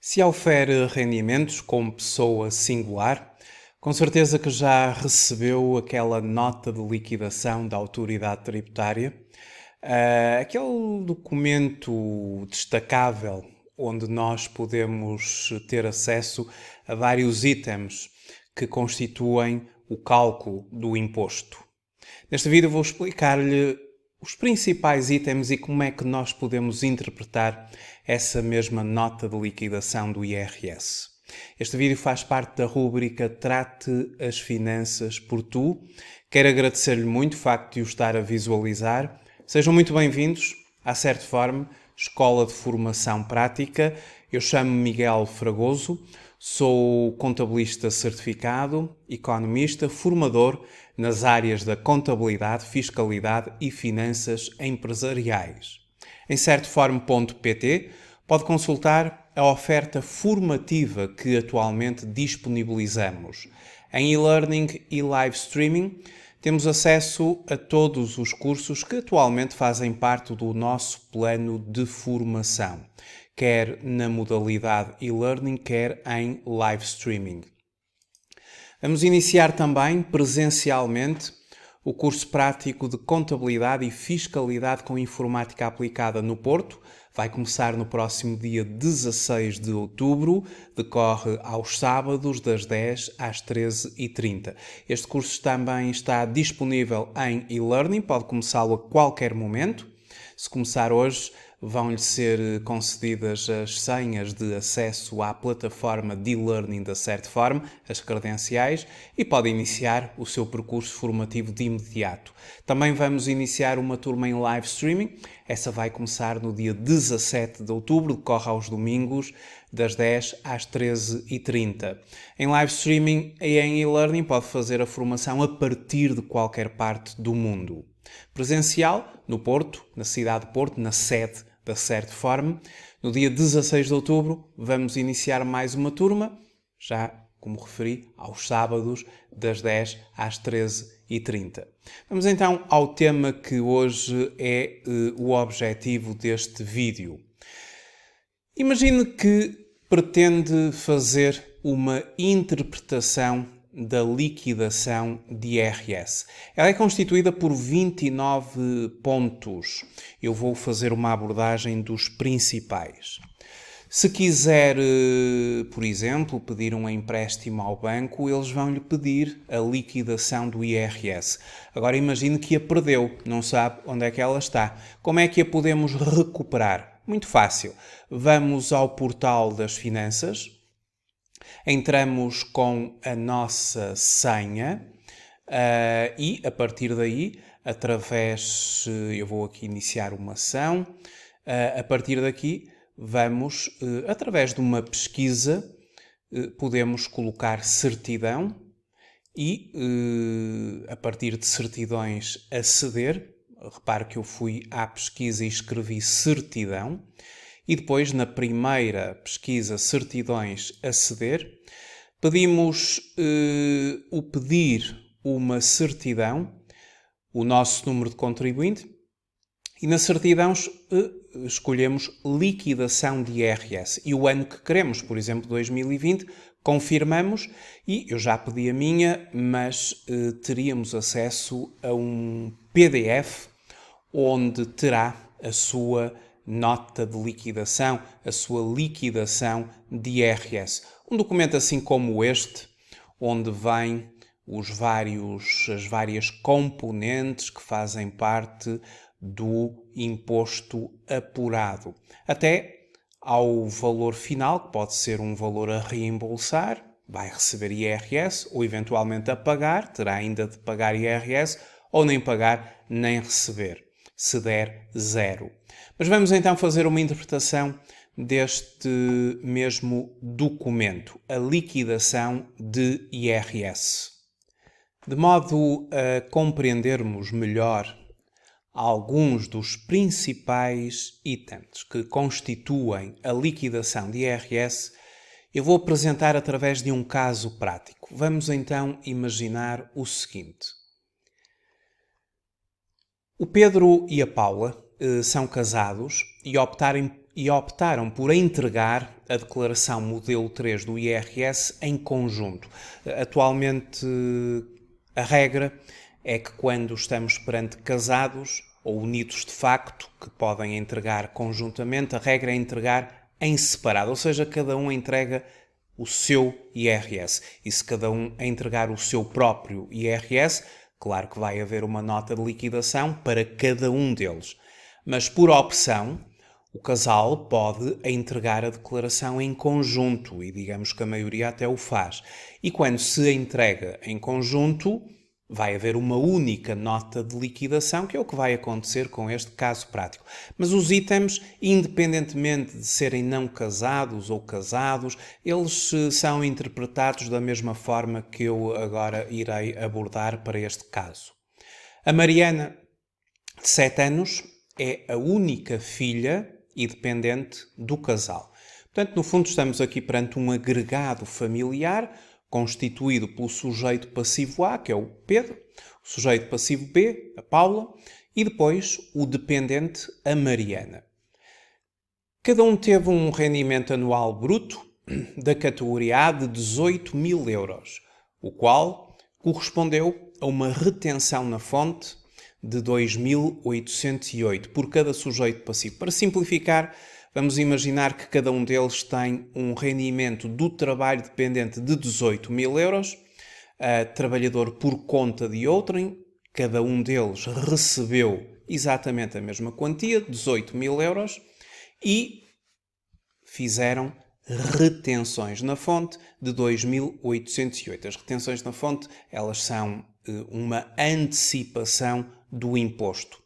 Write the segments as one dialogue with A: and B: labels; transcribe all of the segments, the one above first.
A: Se ofere rendimentos como pessoa singular, com certeza que já recebeu aquela nota de liquidação da autoridade tributária, aquele documento destacável onde nós podemos ter acesso a vários itens que constituem o cálculo do imposto. Neste vídeo vou explicar-lhe os principais itens e como é que nós podemos interpretar essa mesma nota de liquidação do IRS. Este vídeo faz parte da rúbrica Trate as Finanças por Tu. Quero agradecer-lhe muito o facto de o estar a visualizar. Sejam muito bem-vindos à Certform, Escola de Formação Prática. Eu chamo-me Miguel Fragoso, sou contabilista certificado, economista, formador nas áreas da contabilidade, fiscalidade e finanças empresariais. Em certform.pt pode consultar a oferta formativa que atualmente disponibilizamos. Em e-learning e live streaming temos acesso a todos os cursos que atualmente fazem parte do nosso plano de formação, quer na modalidade e-learning, quer em live streaming. Vamos iniciar também presencialmente o curso prático de Contabilidade e Fiscalidade com Informática Aplicada no Porto. Vai começar no próximo dia 16 de outubro, decorre aos sábados das 10 às 13h30. Este curso também está disponível em e-learning, pode começá-lo a qualquer momento. Se começar hoje, vão-lhe ser concedidas as senhas de acesso à plataforma de e-learning da Certform, as credenciais, e pode iniciar o seu percurso formativo de imediato. Também vamos iniciar uma turma em live streaming. Essa vai começar no dia 17 de outubro, decorre aos domingos, das 10 às 13h30. Em live streaming e em e-learning pode fazer a formação a partir de qualquer parte do mundo. Presencial, no Porto, na cidade de Porto, na sede da Certform. No dia 16 de outubro vamos iniciar mais uma turma, já, como referi, aos sábados, das 10 às 13h30. Vamos então ao tema que hoje é o objetivo deste vídeo. Imagine que pretende fazer uma interpretação da liquidação de IRS. Ela é constituída por 29 pontos. Eu vou fazer uma abordagem dos principais. Se quiser, por exemplo, pedir um empréstimo ao banco, eles vão-lhe pedir a liquidação do IRS. Agora imagine que a perdeu, não sabe onde é que ela está. Como é que a podemos recuperar? Muito fácil. Vamos ao portal das finanças. Entramos com a nossa senha e, a partir daí, eu vou aqui iniciar uma ação, a partir daqui vamos, através de uma pesquisa, podemos colocar certidão e, a partir de certidões, aceder. Repare que eu fui à pesquisa e escrevi certidão. E depois, na primeira pesquisa certidões aceder, pedimos o pedir uma certidão, o nosso número de contribuinte, e na certidão escolhemos liquidação de IRS. E o ano que queremos, por exemplo, 2020, confirmamos, e eu já pedi a minha, mas teríamos acesso a um PDF onde terá a sua nota de liquidação, a sua liquidação de IRS. Um documento assim como este, onde vêm as várias componentes que fazem parte do imposto apurado, até ao valor final, que pode ser um valor a reembolsar, vai receber IRS, ou eventualmente a pagar, terá ainda de pagar IRS, ou nem pagar nem receber, se der zero. Mas vamos então fazer uma interpretação deste mesmo documento, a liquidação de IRS. De modo a compreendermos melhor alguns dos principais itens que constituem a liquidação de IRS, eu vou apresentar através de um caso prático. Vamos então imaginar o seguinte. O Pedro e a Paula são casados e e optaram por entregar a declaração modelo 3 do IRS em conjunto. Atualmente, a regra é que quando estamos perante casados ou unidos de facto, que podem entregar conjuntamente, a regra é entregar em separado, ou seja, cada um entrega o seu IRS. E se cada um entregar o seu próprio IRS, claro que vai haver uma nota de liquidação para cada um deles. Mas por opção, o casal pode entregar a declaração em conjunto e digamos que a maioria até o faz. E quando se entrega em conjunto, vai haver uma única nota de liquidação, que é o que vai acontecer com este caso prático. Mas os itens, independentemente de serem não casados ou casados, eles são interpretados da mesma forma que eu agora irei abordar para este caso. A Mariana, de 7 anos, é a única filha e dependente do casal. Portanto, no fundo, estamos aqui perante um agregado familiar constituído pelo sujeito passivo A, que é o Pedro, o sujeito passivo B, a Paula, e depois o dependente, a Mariana. Cada um teve um rendimento anual bruto da categoria A de 18.000 euros, o qual correspondeu a uma retenção na fonte de 2.808 por cada sujeito passivo. Para simplificar, vamos imaginar que cada um deles tem um rendimento do trabalho dependente de 18.000 euros, trabalhador por conta de outrem, cada um deles recebeu exatamente a mesma quantia, 18.000 euros, e fizeram retenções na fonte de 2.808. As retenções na fonte, elas são uma antecipação do imposto.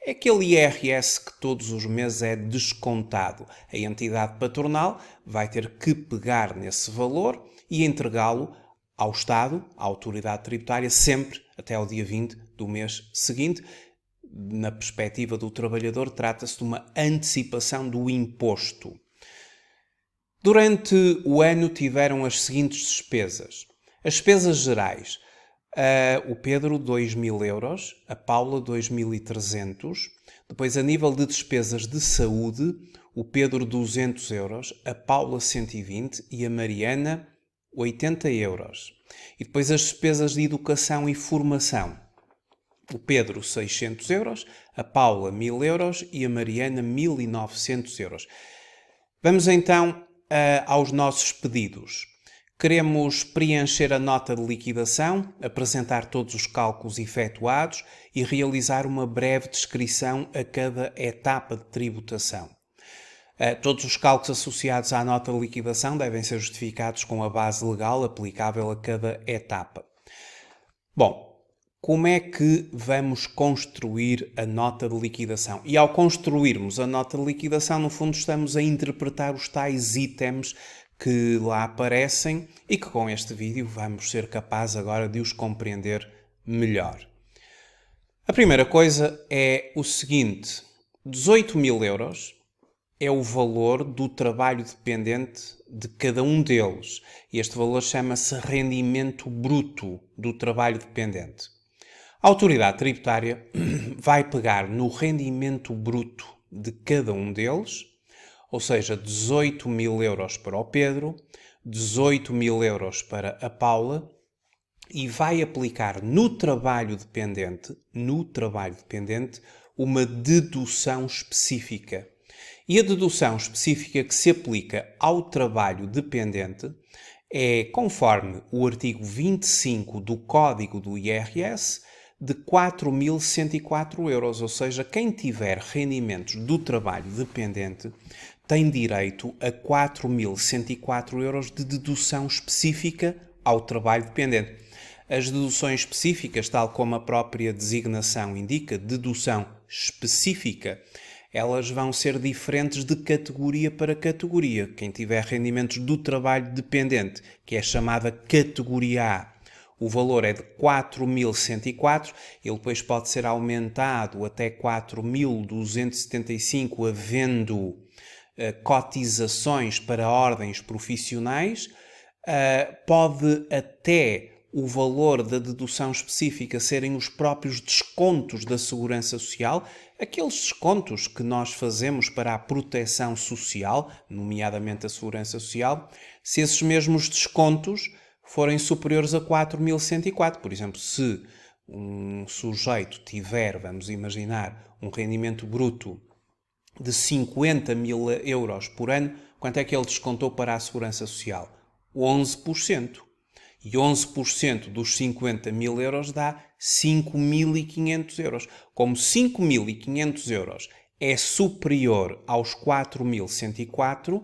A: É aquele IRS que todos os meses é descontado. A entidade patronal vai ter que pegar nesse valor e entregá-lo ao Estado, à autoridade tributária, sempre até ao dia 20 do mês seguinte. Na perspectiva do trabalhador, trata-se de uma antecipação do imposto. Durante o ano tiveram as seguintes despesas. As despesas gerais. O Pedro, 2.000 euros. A Paula, 2.300. Depois, a nível de despesas de saúde, o Pedro, 200 euros. A Paula, 120. E a Mariana, 80 euros. E depois as despesas de educação e formação. O Pedro, 600 euros. A Paula, 1.000 euros. E a Mariana, 1.900 euros. Vamos então aos nossos pedidos. Queremos preencher a nota de liquidação, apresentar todos os cálculos efetuados e realizar uma breve descrição a cada etapa de tributação. Todos os cálculos associados à nota de liquidação devem ser justificados com a base legal aplicável a cada etapa. Bom, como é que vamos construir a nota de liquidação? E ao construirmos a nota de liquidação, no fundo, estamos a interpretar os tais itens que lá aparecem e que com este vídeo vamos ser capazes agora de os compreender melhor. A primeira coisa é o seguinte: 18.000 euros é o valor do trabalho dependente de cada um deles. Este valor chama-se rendimento bruto do trabalho dependente. A autoridade tributária vai pegar no rendimento bruto de cada um deles, ou seja, 18.000 euros para o Pedro, 18.000 euros para a Paula, e vai aplicar no trabalho dependente, uma dedução específica. E a dedução específica que se aplica ao trabalho dependente é, conforme o artigo 25 do Código do IRS, de 4.104 euros, ou seja, quem tiver rendimentos do trabalho dependente tem direito a 4.104 euros de dedução específica ao trabalho dependente. As deduções específicas, tal como a própria designação indica, dedução específica, elas vão ser diferentes de categoria para categoria. Quem tiver rendimentos do trabalho dependente, que é chamada categoria A, o valor é de 4.104, ele depois pode ser aumentado até 4.275, havendo cotizações para ordens profissionais. Pode até o valor da dedução específica serem os próprios descontos da Segurança Social, aqueles descontos que nós fazemos para a proteção social, nomeadamente a Segurança Social, se esses mesmos descontos forem superiores a 4.104. Por exemplo, se um sujeito tiver, vamos imaginar, um rendimento bruto de 50.000 euros por ano, quanto é que ele descontou para a Segurança Social? 11%. E 11% dos 50.000 euros dá 5.500 euros. Como 5.500 euros é superior aos 4.104,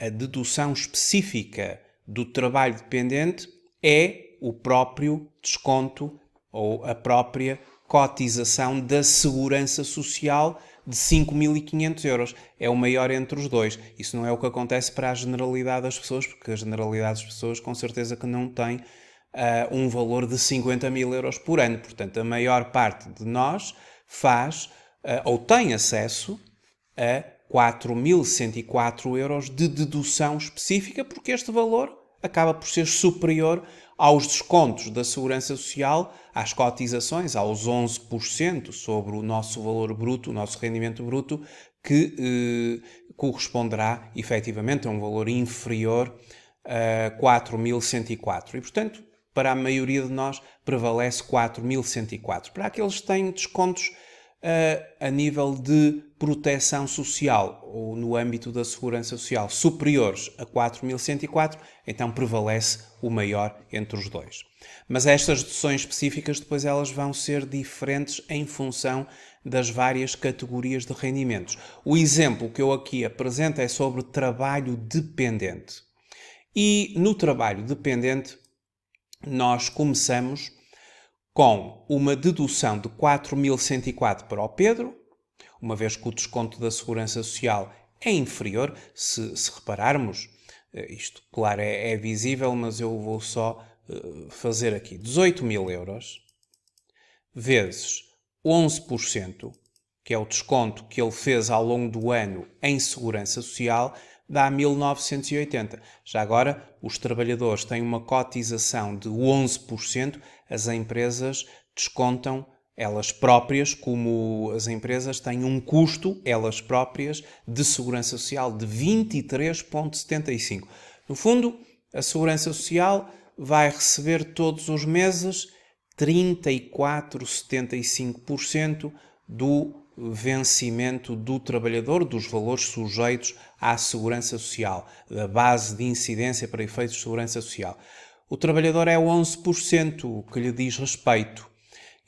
A: a dedução específica do trabalho dependente é o próprio desconto ou a própria cotização da Segurança Social de 5.500 euros. É o maior entre os dois. Isso não é o que acontece para a generalidade das pessoas, porque a generalidade das pessoas com certeza que não tem um valor de 50.000 euros por ano. Portanto, a maior parte de nós faz ou tem acesso a 4.104 euros de dedução específica, porque este valor acaba por ser superior aos descontos da Segurança Social, às cotizações, aos 11% sobre o nosso valor bruto, o nosso rendimento bruto, que corresponderá efetivamente a um valor inferior a 4.104. E, portanto, para a maioria de nós prevalece 4.104. Para aqueles que têm descontos a nível de proteção social ou no âmbito da Segurança Social superiores a 4.104, então prevalece o maior entre os dois. Mas estas deduções específicas depois elas vão ser diferentes em função das várias categorias de rendimentos. O exemplo que eu aqui apresento é sobre trabalho dependente. E no trabalho dependente nós começamos com uma dedução de 4.104 para o Pedro, uma vez que o desconto da Segurança Social é inferior. Se repararmos, isto, claro, é visível, mas eu vou só fazer aqui 18.000 euros vezes 11%, que é o desconto que ele fez ao longo do ano em Segurança Social, dá 1.980. Já agora, os trabalhadores têm uma cotização de 11%, as empresas descontam elas próprias, como as empresas têm um custo, elas próprias, de Segurança Social de 23,75. No fundo, a Segurança Social vai receber todos os meses 34,75% do vencimento do trabalhador, dos valores sujeitos à Segurança Social, da base de incidência para efeitos de Segurança Social. O trabalhador é 11% que lhe diz respeito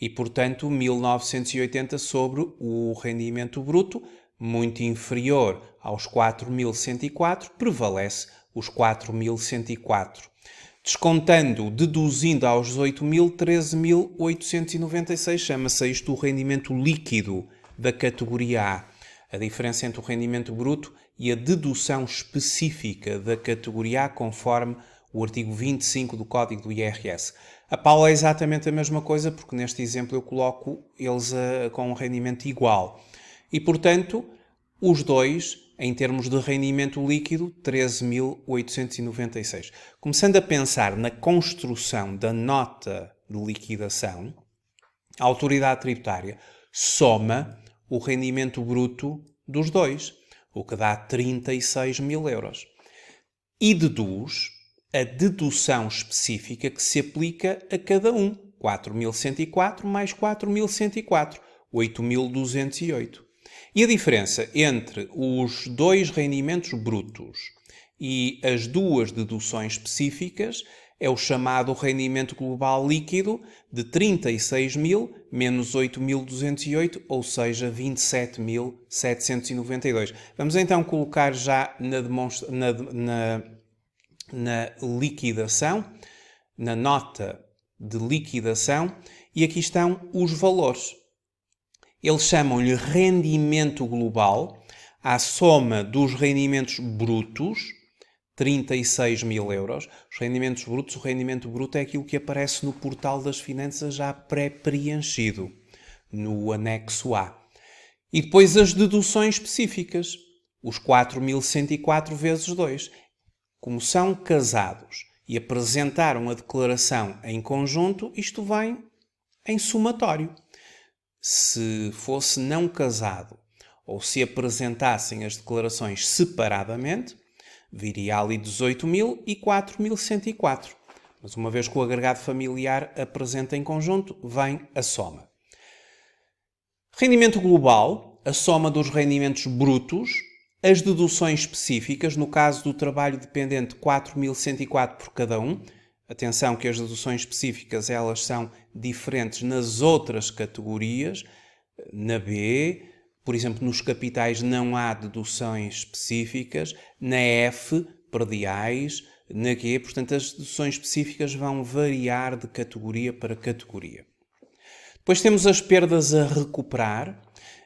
A: e, portanto, 1.980 sobre o rendimento bruto, muito inferior aos 4.104, prevalece os 4.104. Descontando, deduzindo aos 18.000, 13.896, chama-se isto o rendimento líquido da categoria A. A diferença entre o rendimento bruto e a dedução específica da categoria A, conforme o artigo 25 do Código do IRS. A Paula é exatamente a mesma coisa, porque neste exemplo eu coloco eles com um rendimento igual. E, portanto, os dois, em termos de rendimento líquido, 13.896. Começando a pensar na construção da nota de liquidação, a autoridade tributária soma o rendimento bruto dos dois, o que dá 36.000 euros. E deduz a dedução específica que se aplica a cada um. 4.104 mais 4.104, 8.208. E a diferença entre os dois rendimentos brutos e as duas deduções específicas é o chamado rendimento global líquido de 36.000 menos 8.208, ou seja, 27.792. Vamos então colocar já na liquidação, na nota de liquidação, e aqui estão os valores. Eles chamam-lhe rendimento global à soma dos rendimentos brutos, 36.000 euros. Os rendimentos brutos, o rendimento bruto é aquilo que aparece no portal das finanças já pré-preenchido, no anexo A. E depois as deduções específicas, os 4.104 vezes 2. Como são casados e apresentaram a declaração em conjunto, isto vem em somatório. Se fosse não casado ou se apresentassem as declarações separadamente, viria ali 18.000 e 4.104. Mas uma vez que o agregado familiar apresenta em conjunto, vem a soma. Rendimento global, a soma dos rendimentos brutos, as deduções específicas, no caso do trabalho dependente, 4.104 por cada um. Atenção que as deduções específicas elas são diferentes nas outras categorias. Na B, por exemplo, nos capitais não há deduções específicas. Na F, perdiais. Na G, portanto, as deduções específicas vão variar de categoria para categoria. Depois temos as perdas a recuperar.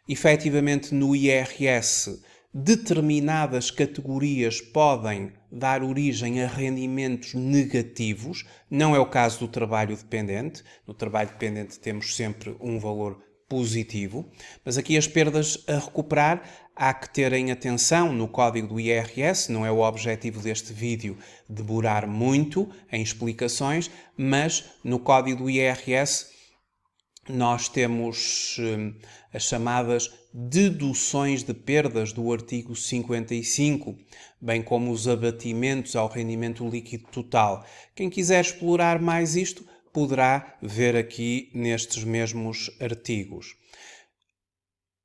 A: Efetivamente, no IRS, determinadas categorias podem dar origem a rendimentos negativos. Não é o caso do trabalho dependente. No trabalho dependente temos sempre um valor positivo. Mas aqui as perdas a recuperar há que terem atenção no código do IRS. Não é o objetivo deste vídeo demorar muito em explicações, mas no código do IRS nós temos as chamadas deduções de perdas do artigo 55, bem como os abatimentos ao rendimento líquido total. Quem quiser explorar mais isto, poderá ver aqui nestes mesmos artigos.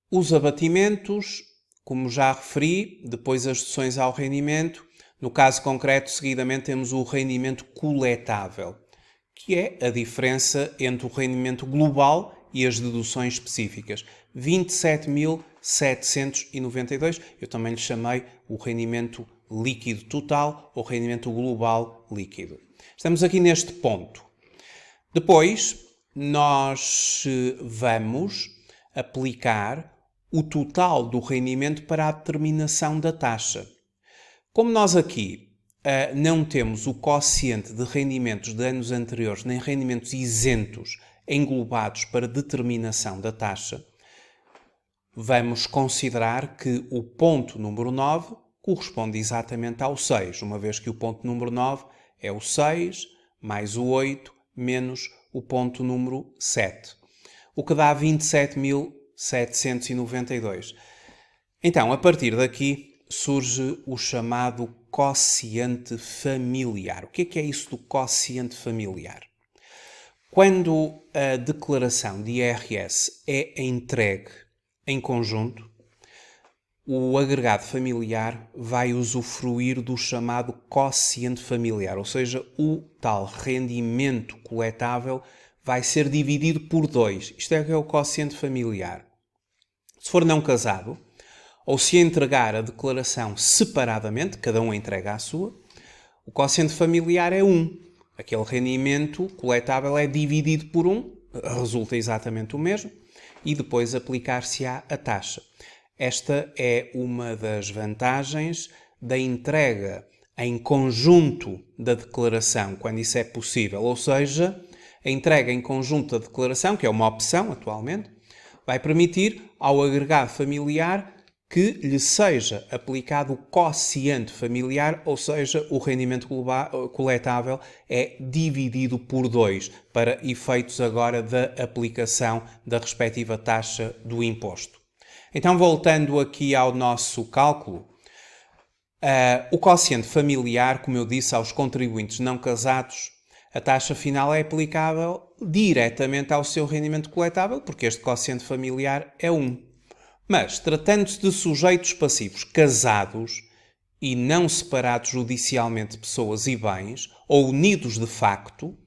A: Os abatimentos, como já referi, depois as deduções ao rendimento. No caso concreto, seguidamente temos o rendimento coletável, que é a diferença entre o rendimento global e as deduções específicas. 27.792, eu também lhe chamei o rendimento líquido total ou rendimento global líquido. Estamos aqui neste ponto. Depois, nós vamos aplicar o total do rendimento para a determinação da taxa. Como nós aqui não temos o quociente de rendimentos de anos anteriores, nem rendimentos isentos englobados para determinação da taxa, vamos considerar que o ponto número 9 corresponde exatamente ao 6, uma vez que o ponto número 9 é o 6 mais o 8 menos o ponto número 7, o que dá 27.792. Então, a partir daqui, surge o chamado quociente familiar. O que é isso do quociente familiar? Quando a declaração de IRS é entregue em conjunto, o agregado familiar vai usufruir do chamado quociente familiar, ou seja, o tal rendimento coletável vai ser dividido por 2. Isto é o que é o quociente familiar. Se for não casado, ou se entregar a declaração separadamente, cada um entrega a sua, o quociente familiar é 1. Aquele rendimento coletável é dividido por 1, resulta exatamente o mesmo, e depois aplicar-se-á a taxa. Esta é uma das vantagens da entrega em conjunto da declaração, quando isso é possível. Ou seja, a entrega em conjunto da declaração, que é uma opção atualmente, vai permitir ao agregado familiar que lhe seja aplicado o quociente familiar, ou seja, o rendimento coletável é dividido por 2, para efeitos agora da aplicação da respectiva taxa do imposto. Então, voltando aqui ao nosso cálculo, o quociente familiar, como eu disse, aos contribuintes não casados, a taxa final é aplicável diretamente ao seu rendimento coletável, porque este quociente familiar é 1. Mas, tratando-se de sujeitos passivos casados e não separados judicialmente de pessoas e bens, ou unidos de facto,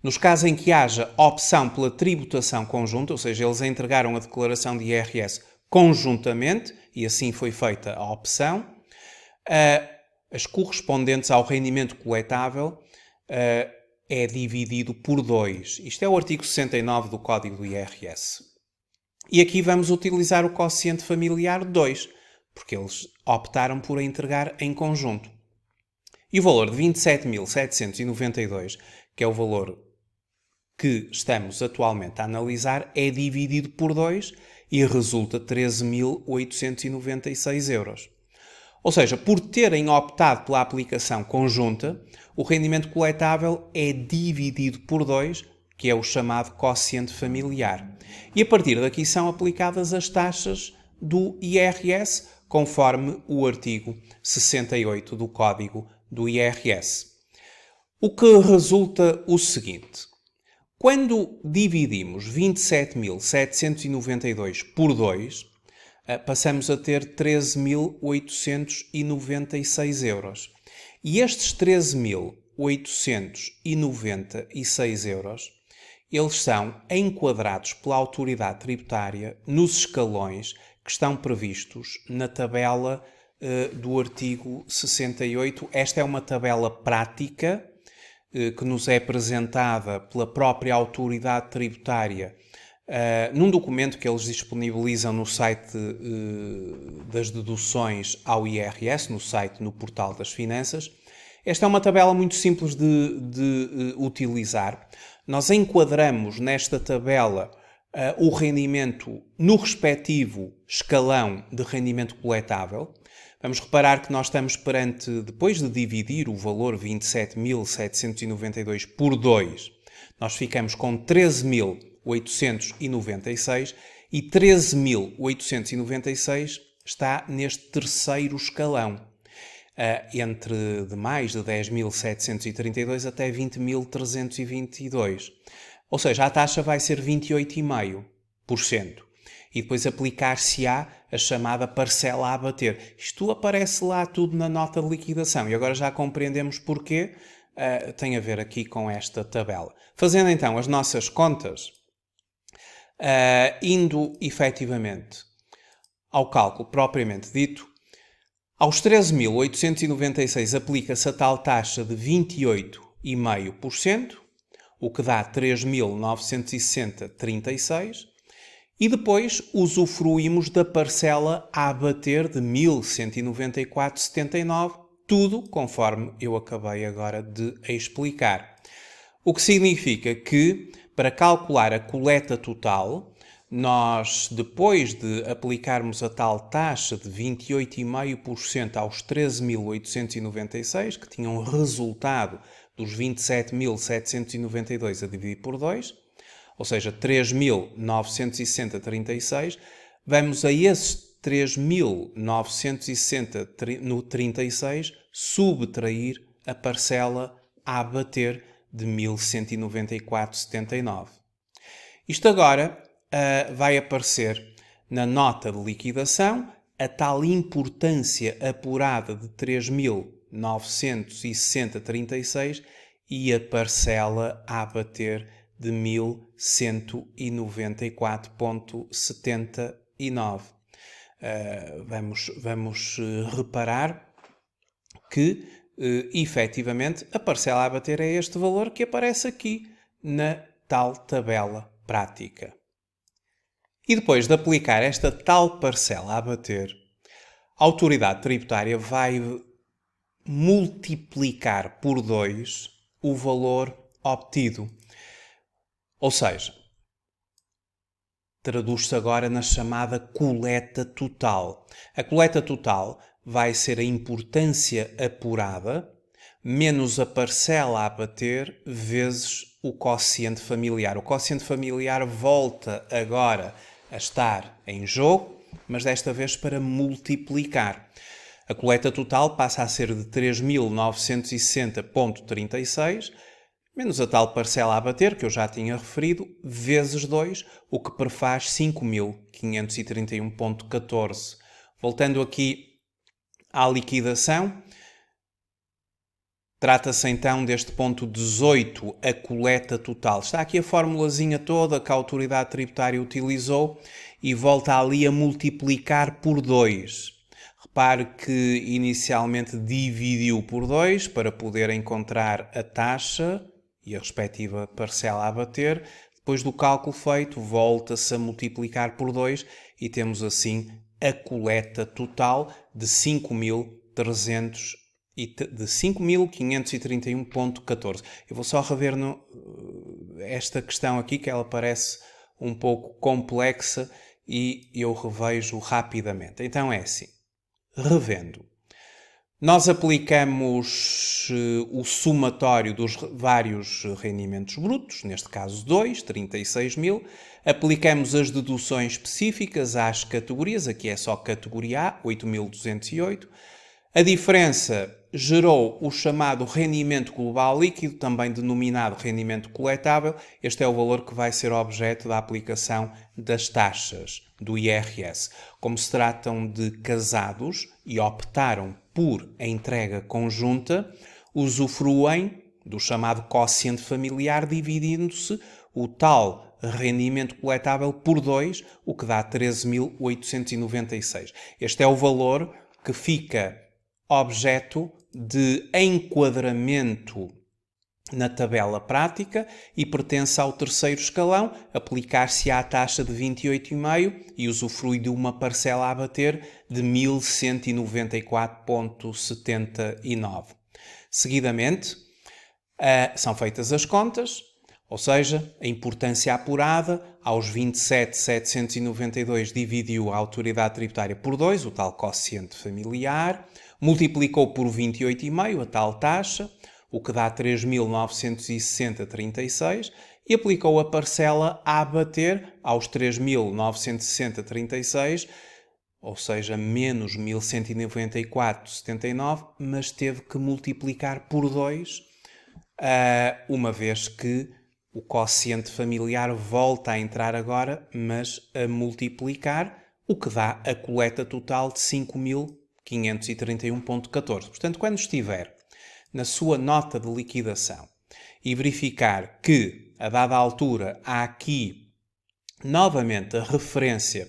A: nos casos em que haja opção pela tributação conjunta, ou seja, eles entregaram a declaração de IRS conjuntamente, e assim foi feita a opção, as correspondentes ao rendimento coletável é dividido por 2. Isto é o artigo 69 do Código do IRS. E aqui vamos utilizar o quociente familiar 2, porque eles optaram por a entregar em conjunto. E o valor de 27.792, que é o valor que estamos atualmente a analisar, é dividido por 2 e resulta 13.896 euros. Ou seja, por terem optado pela aplicação conjunta, o rendimento coletável é dividido por 2, que é o chamado quociente familiar. E a partir daqui são aplicadas as taxas do IRS, conforme o artigo 68 do Código do IRS. O que resulta o seguinte: quando dividimos 27.792 por 2, passamos a ter 13.896 euros. E estes 13.896 euros, eles são enquadrados pela autoridade tributária nos escalões que estão previstos na tabela do artigo 68. Esta é uma tabela prática que nos é apresentada pela própria autoridade tributária num documento que eles disponibilizam no site das deduções ao IRS, no portal das finanças. Esta é uma tabela muito simples de utilizar. Nós enquadramos nesta tabela o rendimento no respectivo escalão de rendimento coletável. Vamos reparar que nós estamos perante, depois de dividir o valor 27.792 por 2, nós ficamos com 13.896 e 13.896 está neste terceiro escalão, entre de mais de 10.732 até 20.322. Ou seja, a taxa vai ser 28,5%. E depois aplicar-se-á a chamada parcela a abater. Isto aparece lá tudo na nota de liquidação e agora já compreendemos porquê. Tem a ver aqui com esta tabela. Fazendo então as nossas contas, indo efetivamente ao cálculo propriamente dito, aos 13.896 aplica-se a tal taxa de 28,5%, o que dá 3.960,36, e depois usufruímos da parcela a abater de 1.194,79, tudo conforme eu acabei agora de explicar. O que significa que, para calcular a coleta total, nós, depois de aplicarmos a tal taxa de 28,5% aos 13.896, que tinham resultado dos 27.792 a dividir por 2, ou seja, 3.960,36, vamos a esses 3.960,36 subtrair a parcela a abater de 1.194,79. Isto agora vai aparecer na nota de liquidação a tal importância apurada de 3.960,36 e a parcela a abater de 1.194,79. Vamos reparar que, efetivamente, a parcela a abater é este valor que aparece aqui na tal tabela prática. E depois de aplicar esta tal parcela a abater, a autoridade tributária vai multiplicar por 2 o valor obtido. Ou seja, traduz-se agora na chamada coleta total. A coleta total vai ser a importância apurada menos a parcela a abater vezes o quociente familiar. O quociente familiar volta agora a estar em jogo, mas desta vez para multiplicar. A coleta total passa a ser de 3.960,36 menos a tal parcela a abater, que eu já tinha referido, vezes 2, o que prefaz 5.531,14. Voltando aqui à liquidação, trata-se então deste ponto 18, a coleta total. Está aqui a formulazinha toda que a autoridade tributária utilizou e volta ali a multiplicar por 2. Repare que inicialmente dividiu por 2 para poder encontrar a taxa e a respectiva parcela a abater. Depois do cálculo feito, volta-se a multiplicar por 2 e temos assim a coleta total de 5.531,14. Eu vou só rever esta questão aqui, que ela parece um pouco complexa e eu revejo rapidamente. Então é assim, revendo. Nós aplicamos o somatório dos vários rendimentos brutos, neste caso 2, 36 mil. Aplicamos as deduções específicas às categorias, aqui é só categoria A, 8.208. A diferença gerou o chamado rendimento global líquido, também denominado rendimento coletável. Este é o valor que vai ser objeto da aplicação das taxas do IRS. Como se tratam de casados e optaram por a entrega conjunta, usufruem do chamado quociente familiar, dividindo-se o tal rendimento coletável por 2, o que dá 13.896. Este é o valor que fica objeto de enquadramento na tabela prática e pertence ao terceiro escalão, aplicar-se à taxa de 28,5 e usufrui de uma parcela a bater de 1.194,79. Seguidamente, são feitas as contas, ou seja, a importância apurada aos 27.792 dividiu a autoridade tributária por 2, o tal quociente familiar, multiplicou por 28,5 a tal taxa, o que dá 3.960,36, e aplicou a parcela a abater aos 3.960,36, ou seja, menos 1.194,79, mas teve que multiplicar por 2, uma vez que o quociente familiar volta a entrar agora, mas a multiplicar, o que dá a coleta total de 5.531,14. Portanto, quando estiver na sua nota de liquidação e verificar que, a dada altura, há aqui novamente a referência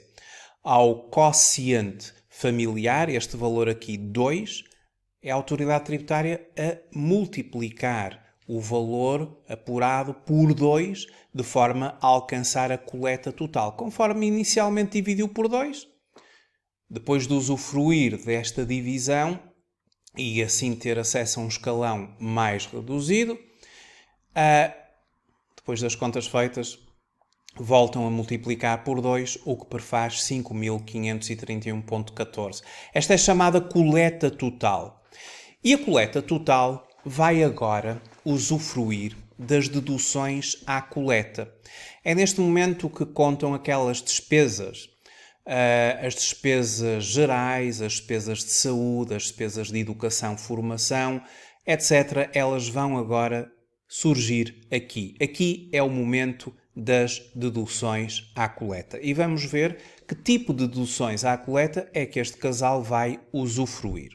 A: ao quociente familiar, este valor aqui 2, é a autoridade tributária a multiplicar o valor apurado por 2, de forma a alcançar a coleta total, conforme inicialmente dividiu por 2. Depois de usufruir desta divisão e assim ter acesso a um escalão mais reduzido, depois das contas feitas, voltam a multiplicar por 2, o que prefaz 5.531,14. Esta é chamada coleta total. E a coleta total vai agora usufruir das deduções à coleta. É neste momento que contam aquelas despesas, as despesas gerais, as despesas de saúde, as despesas de educação, formação, etc. Elas vão agora surgir aqui. Aqui é o momento das deduções à coleta. E vamos ver que tipo de deduções à coleta é que este casal vai usufruir.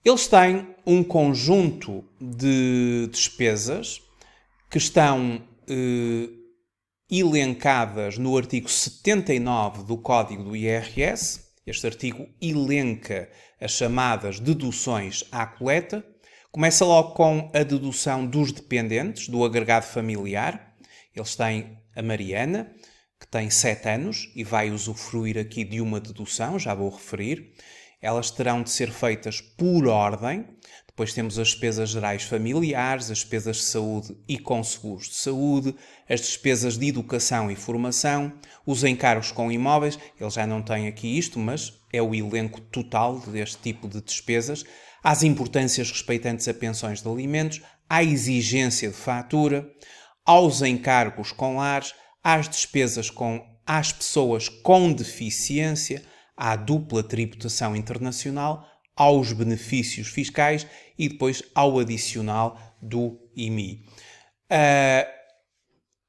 A: Eles têm um conjunto de despesas que estão elencadas no artigo 79 do Código do IRS. Este artigo elenca as chamadas deduções à coleta. Começa logo com a dedução dos dependentes, do agregado familiar. Eles têm a Mariana, que tem 7 anos e vai usufruir aqui de uma dedução, já vou referir. Elas terão de ser feitas por ordem. Depois temos as despesas gerais familiares, as despesas de saúde e com seguros de saúde, as despesas de educação e formação, os encargos com imóveis. Eles já não têm aqui isto, mas é o elenco total deste tipo de despesas. Às importâncias respeitantes a pensões de alimentos, à exigência de fatura, aos encargos com lares, às despesas às pessoas com deficiência, à dupla tributação internacional, aos benefícios fiscais e depois ao adicional do IMI.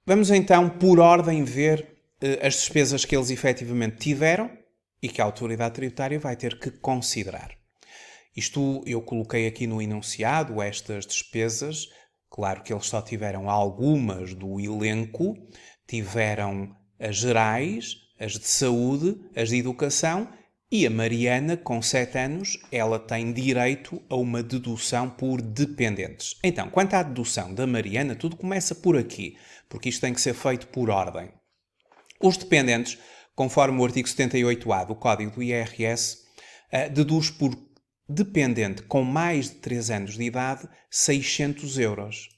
A: Vamos então, por ordem, ver as despesas que eles efetivamente tiveram e que a autoridade tributária vai ter que considerar. Isto eu coloquei aqui no enunciado, estas despesas. Claro que eles só tiveram algumas do elenco, tiveram as gerais, as de saúde, as de educação, e a Mariana, com 7 anos, ela tem direito a uma dedução por dependentes. Então, quanto à dedução da Mariana, tudo começa por aqui, porque isto tem que ser feito por ordem. Os dependentes, conforme o artigo 78A do Código do IRS, deduz por dependente com mais de 3 anos de idade 600 euros.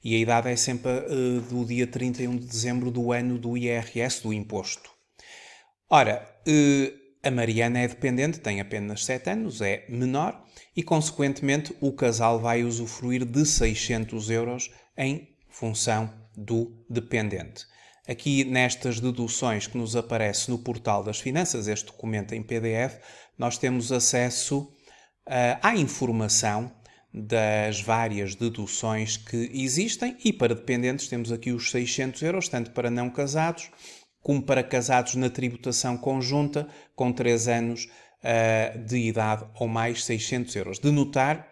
A: E a idade é sempre do dia 31 de dezembro do ano do IRS, do imposto. Ora, a Mariana é dependente, tem apenas 7 anos, é menor, e, consequentemente, o casal vai usufruir de 600 euros em função do dependente. Aqui nestas deduções que nos aparece no portal das finanças, este documento em PDF, nós temos acesso à informação das várias deduções que existem e para dependentes temos aqui os 600 euros, tanto para não casados como para casados na tributação conjunta com 3 anos de idade ou mais, 600 euros. De notar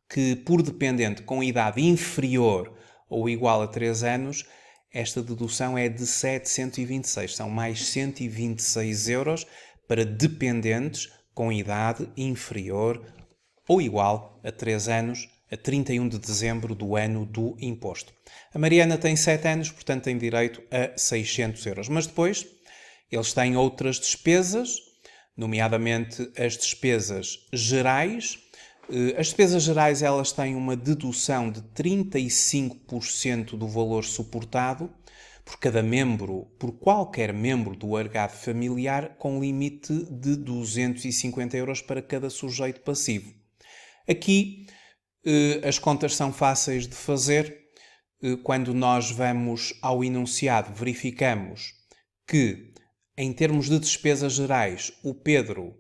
A: que por dependente com idade inferior ou igual a 3 anos, esta dedução é de 726. São mais 126 euros para dependentes com idade inferior ou igual a 3 anos, a 31 de dezembro do ano do imposto. A Mariana tem 7 anos, portanto tem direito a 600 euros. Mas depois, eles têm outras despesas, nomeadamente as despesas gerais. As despesas gerais, elas têm uma dedução de 35% do valor suportado por cada membro, por qualquer membro do agregado familiar, com limite de 250 euros para cada sujeito passivo. Aqui as contas são fáceis de fazer. Quando nós vamos ao enunciado, verificamos que, em termos de despesas gerais, o Pedro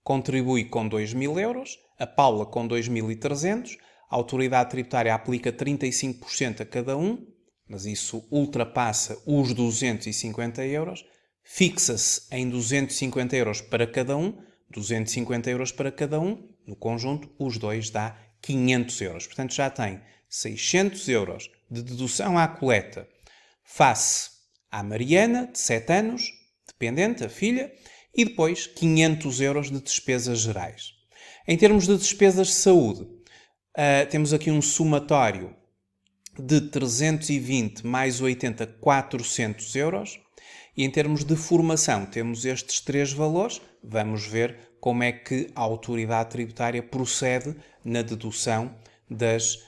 A: contribui com 2.000 euros, a Paula com 2.300, a autoridade tributária aplica 35% a cada um, mas isso ultrapassa os 250 euros, fixa-se em 250 euros para cada um, 250 euros para cada um, no conjunto, os dois dá 500 euros. Portanto, já tem 600 euros de dedução à coleta face à Mariana, de 7 anos, dependente, a filha, e depois 500 euros de despesas gerais. Em termos de despesas de saúde, temos aqui um somatório de 320 mais 80, 400 euros. E em termos de formação, temos estes 3 valores. Vamos ver como é que a autoridade tributária procede na dedução das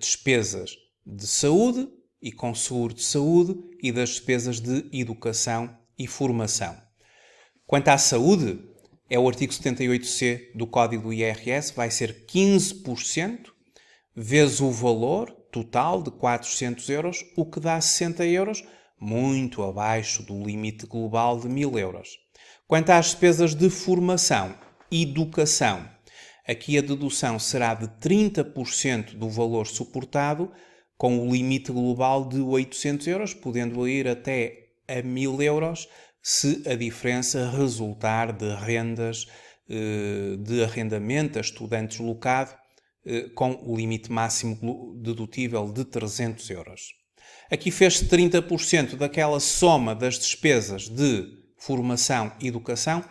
A: despesas de saúde e com seguro de saúde e das despesas de educação e formação. Quanto à saúde, é o artigo 78C do Código do IRS, vai ser 15% vezes o valor total de 400 euros, o que dá 60 euros, muito abaixo do limite global de 1.000 euros. Quanto às despesas de formação e educação, aqui a dedução será de 30% do valor suportado, com o limite global de 800 euros, podendo ir até a 1.000 euros, se a diferença resultar de rendas de arrendamento a estudantes locado, com o limite máximo dedutível de 300 euros. Aqui fez-se 30% daquela soma das despesas de formação e educação.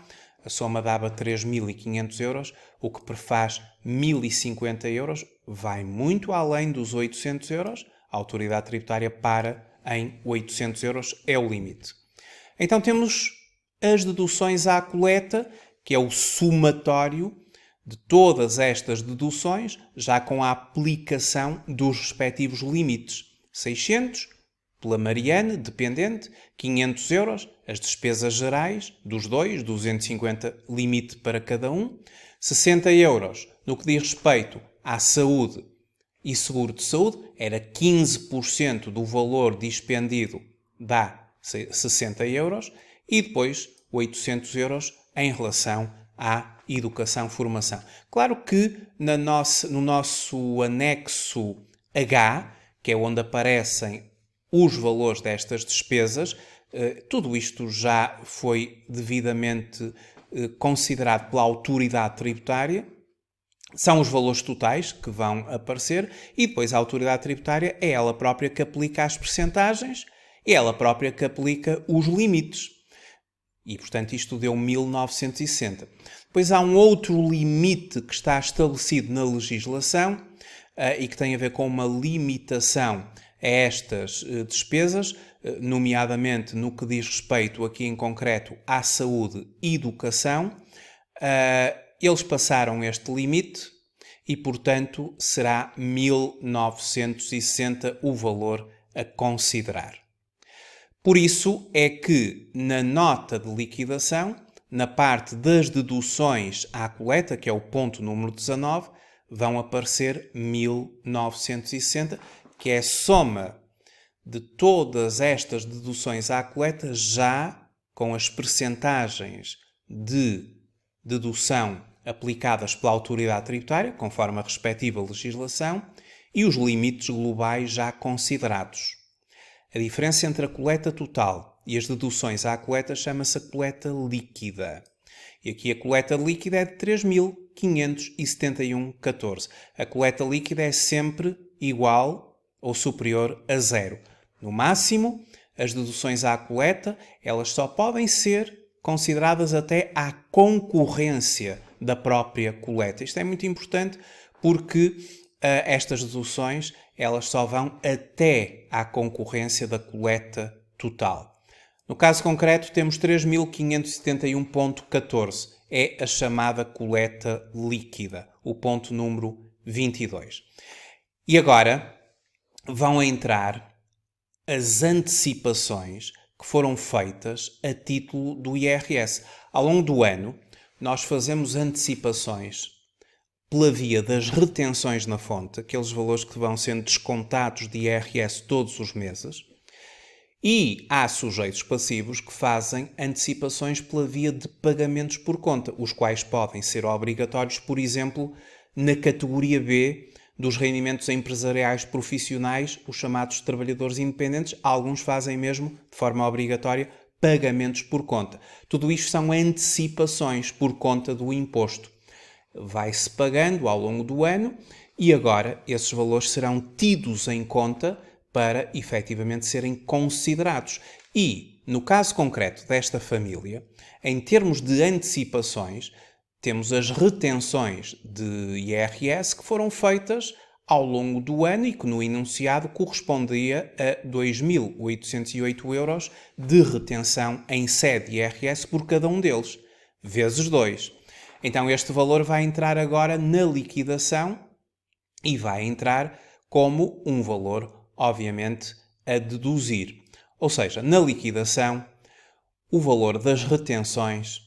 A: A soma dava 3.500 euros, o que prefaz 1.050 euros. Vai muito além dos 800 euros. A autoridade tributária para em 800 euros, é o limite. Então temos as deduções à coleta, que é o somatório de todas estas deduções, já com a aplicação dos respectivos limites. 600 pela Mariana, dependente, 500 euros, as despesas gerais dos dois, 250 limite para cada um, 60 euros no que diz respeito à saúde e seguro de saúde, era 15% do valor dispendido, dá 60 euros, e depois 800 euros em relação à educação-formação. Claro que no nosso anexo H, que é onde aparecem os valores destas despesas, tudo isto já foi devidamente considerado pela autoridade tributária. São os valores totais que vão aparecer e depois a autoridade tributária é ela própria que aplica as percentagens e ela própria que aplica os limites. E, portanto, isto deu 1.960. Depois há um outro limite que está estabelecido na legislação e que tem a ver com uma limitação a estas despesas, nomeadamente no que diz respeito, aqui em concreto, à saúde e educação. Eles passaram este limite e, portanto, será 1.960 o valor a considerar. Por isso é que, na nota de liquidação, na parte das deduções à coleta, que é o ponto número 19, vão aparecer 1.960, que é a soma de todas estas deduções à coleta, já com as percentagens de dedução aplicadas pela autoridade tributária, conforme a respectiva legislação, e os limites globais já considerados. A diferença entre a coleta total e as deduções à coleta chama-se a coleta líquida. E aqui a coleta líquida é de 3.571,14. A coleta líquida é sempre igual ou superior a zero. No máximo, as deduções à coleta, elas só podem ser consideradas até à concorrência da própria coleta. Isto é muito importante porque estas deduções, elas só vão até à concorrência da coleta total. No caso concreto, temos 3.571,14. É a chamada coleta líquida, o ponto número 22. E agora vão entrar as antecipações que foram feitas a título do IRS. Ao longo do ano, nós fazemos antecipações pela via das retenções na fonte, aqueles valores que vão sendo descontados de IRS todos os meses, e há sujeitos passivos que fazem antecipações pela via de pagamentos por conta, os quais podem ser obrigatórios, por exemplo, na categoria B dos rendimentos empresariais profissionais, os chamados trabalhadores independentes. Alguns fazem mesmo, de forma obrigatória, pagamentos por conta. Tudo isto são antecipações por conta do imposto. Vai-se pagando ao longo do ano e agora esses valores serão tidos em conta para efetivamente serem considerados. E, no caso concreto desta família, em termos de antecipações, temos as retenções de IRS que foram feitas ao longo do ano e que no enunciado correspondia a 2.808 euros de retenção em sede IRS por cada um deles, vezes 2. Então este valor vai entrar agora na liquidação e vai entrar como um valor, obviamente, a deduzir. Ou seja, na liquidação, o valor das retenções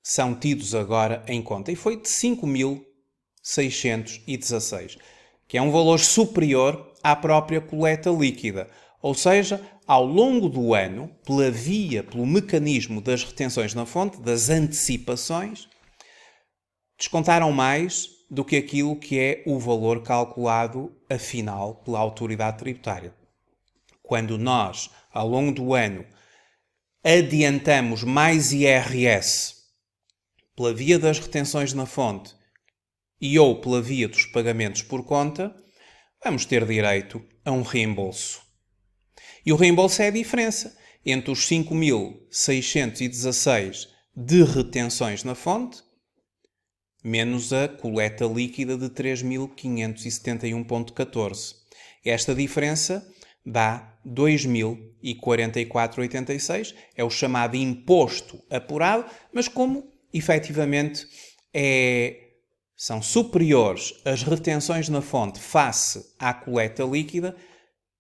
A: são tidos agora em conta e foi de 5.616, que é um valor superior à própria coleta líquida. Ou seja, ao longo do ano, pelo mecanismo das retenções na fonte, das antecipações, descontaram mais do que aquilo que é o valor calculado afinal pela autoridade tributária. Quando nós, ao longo do ano, adiantamos mais IRS pela via das retenções na fonte e ou pela via dos pagamentos por conta, vamos ter direito a um reembolso. E o reembolso é a diferença entre os 5.616 de retenções na fonte menos a coleta líquida de 3.571,14. Esta diferença dá 2.044,86. É o chamado imposto apurado, mas como efetivamente são superiores as retenções na fonte face à coleta líquida,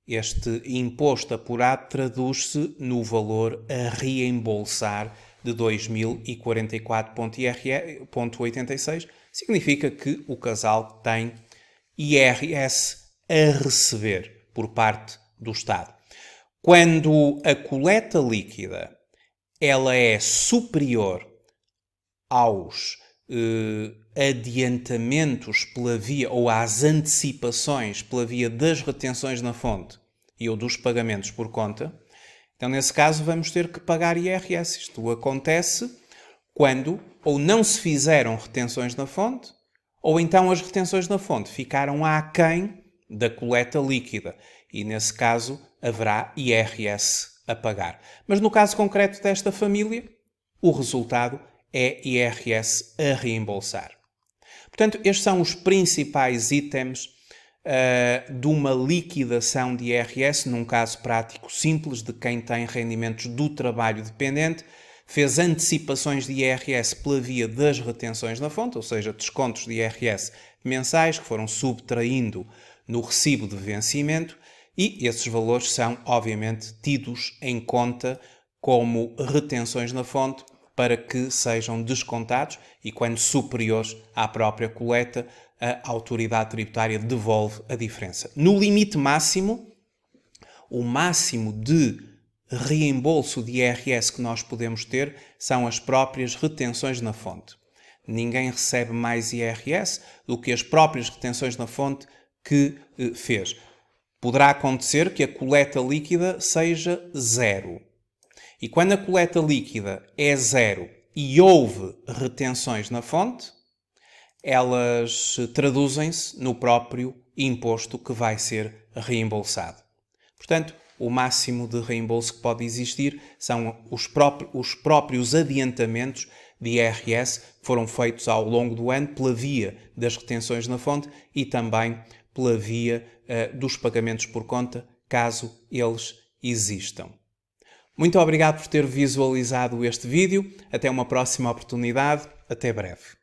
A: este imposto apurado traduz-se no valor a reembolsar de 2.044,86. Significa que o casal tem IRS a receber por parte do Estado. Quando a coleta líquida ela é superior aos adiantamentos pela via ou às antecipações pela via das retenções na fonte e ou dos pagamentos por conta, então nesse caso vamos ter que pagar IRS. Isto acontece quando ou não se fizeram retenções na fonte ou então as retenções na fonte ficaram aquém da coleta líquida e nesse caso haverá IRS a pagar. Mas no caso concreto desta família, o resultado é IRS a reembolsar. Portanto, estes são os principais itens de uma liquidação de IRS, num caso prático simples de quem tem rendimentos do trabalho dependente, fez antecipações de IRS pela via das retenções na fonte, ou seja, descontos de IRS mensais que foram subtraindo no recibo de vencimento, e esses valores são, obviamente, tidos em conta como retenções na fonte para que sejam descontados e, quando superiores à própria coleta, a autoridade tributária devolve a diferença. No limite máximo, o máximo de reembolso de IRS que nós podemos ter são as próprias retenções na fonte. Ninguém recebe mais IRS do que as próprias retenções na fonte que fez. Poderá acontecer que a coleta líquida seja zero. E quando a coleta líquida é zero e houve retenções na fonte, elas traduzem-se no próprio imposto que vai ser reembolsado. Portanto, o máximo de reembolso que pode existir são os próprios adiantamentos de IRS que foram feitos ao longo do ano pela via das retenções na fonte e também pela via dos pagamentos por conta, caso eles existam. Muito obrigado por ter visualizado este vídeo. Até uma próxima oportunidade. Até breve.